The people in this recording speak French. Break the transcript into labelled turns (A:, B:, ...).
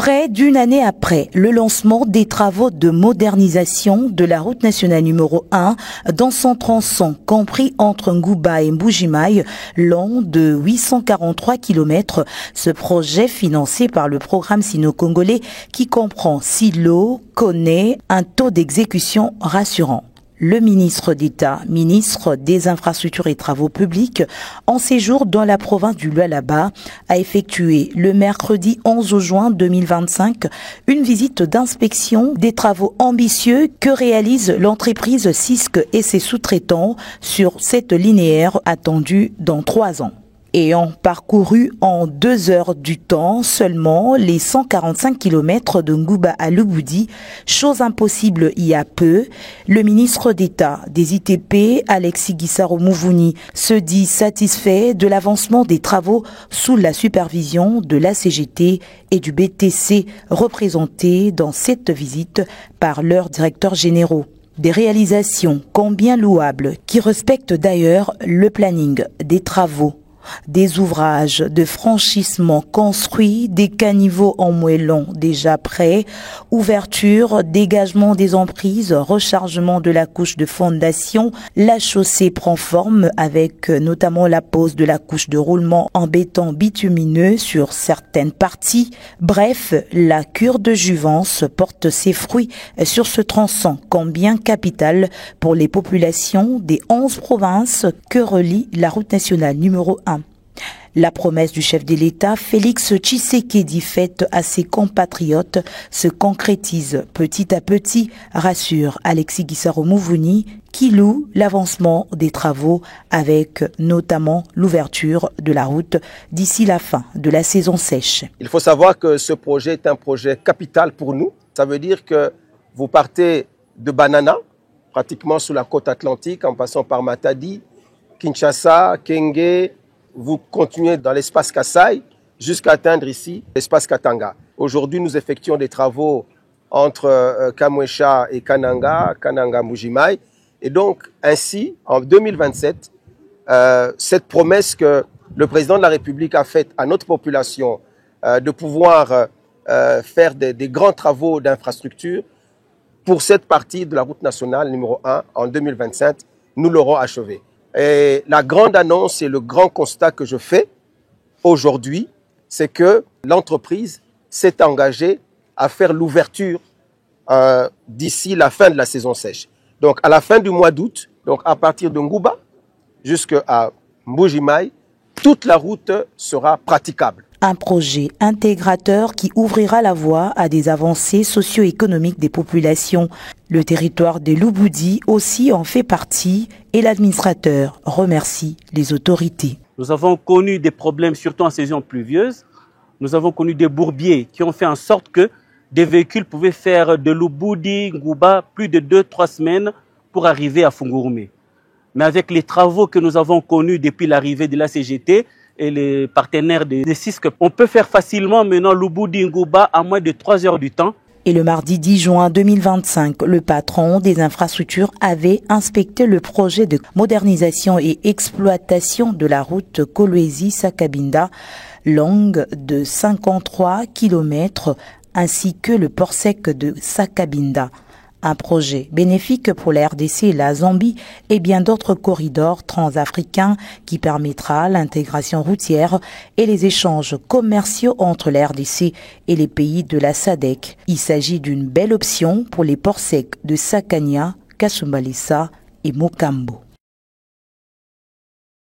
A: Près d'une année après le lancement des travaux de modernisation de la route nationale numéro 1 dans son tronçon compris entre Ngouba et Mbuji-Mayi, long de 843 km, ce projet financé par le programme sino-congolais qui comprend 6 lots connaît un taux d'exécution rassurant. Le ministre d'État, ministre des Infrastructures et Travaux publics, en séjour dans la province du Lualaba, a effectué le mercredi 11 juin 2025 une visite d'inspection des travaux ambitieux que réalise l'entreprise CISC et ses sous-traitants sur cette linéaire attendue dans 3 ans. Ayant parcouru en 2 heures du temps seulement les 145 km de Ngouba à Lubudi, chose impossible il y a peu, le ministre d'État des ITP, Alexis Gisaro Mouvouni, se dit satisfait de l'avancement des travaux sous la supervision de la CGT et du BTC représentés dans cette visite par leurs directeurs généraux. Des réalisations combien louables qui respectent d'ailleurs le planning des travaux. Des ouvrages de franchissement construits, des caniveaux en moellon déjà prêts, ouverture, dégagement des emprises, rechargement de la couche de fondation, la chaussée prend forme avec notamment la pose de la couche de roulement en béton bitumineux sur certaines parties. Bref, la cure de Juvence porte ses fruits sur ce tronçon combien capital pour les populations des 11 provinces que relie la route nationale numéro 1. La promesse du chef de l'État, Félix Tshisekedi, faite à ses compatriotes, se concrétise petit à petit, rassure Alexis Gisaro Mouvouni, qui loue l'avancement des travaux avec notamment l'ouverture de la route d'ici la fin de la saison sèche.
B: Il faut savoir que ce projet est un projet capital pour nous. Ça veut dire que vous partez de Banana, pratiquement sous la côte atlantique, en passant par Matadi, Kinshasa, Kenge. Vous continuez dans l'espace Kassai jusqu'à atteindre ici l'espace Katanga. Aujourd'hui, nous effectuons des travaux entre Kamwesha et Kananga, Kananga-Mbuji-Mayi. Et donc, ainsi, en 2027, cette promesse que le président de la République a faite à notre population de pouvoir faire des grands travaux d'infrastructure pour cette partie de la route nationale numéro 1 en 2025, nous l'aurons achevé. Et la grande annonce et le grand constat que je fais aujourd'hui, c'est que l'entreprise s'est engagée à faire l'ouverture d'ici la fin de la saison sèche. Donc à la fin du mois d'août, donc à partir de Ngouba jusqu'à Mbuji-Mayi, toute la route sera praticable.
A: Un projet intégrateur qui ouvrira la voie à des avancées socio-économiques des populations. Le territoire de Lubudi aussi en fait partie et l'administrateur remercie les autorités.
C: Nous avons connu des problèmes, surtout en saison pluvieuse. Nous avons connu des bourbiers qui ont fait en sorte que des véhicules pouvaient faire de Lubudi, Ngouba, plus de 2-3 semaines pour arriver à Fungurume. Mais avec les travaux que nous avons connus depuis l'arrivée de la CGT, et les partenaires des CISC, on peut faire facilement maintenant Lubudi-Ngouba à moins de 3 heures du temps.
A: Et le mardi 10 juin 2025, le patron des infrastructures avait inspecté le projet de modernisation et exploitation de la route Kolwezi-Sakabinda, longue de 53 km, ainsi que le port sec de Sakabinda. Un projet bénéfique pour la RDC, la Zambie et bien d'autres corridors transafricains qui permettra l'intégration routière et les échanges commerciaux entre la RDC et les pays de la SADC. Il s'agit d'une belle option pour les ports secs de Sakania, Kasumbalesa et Mokambo.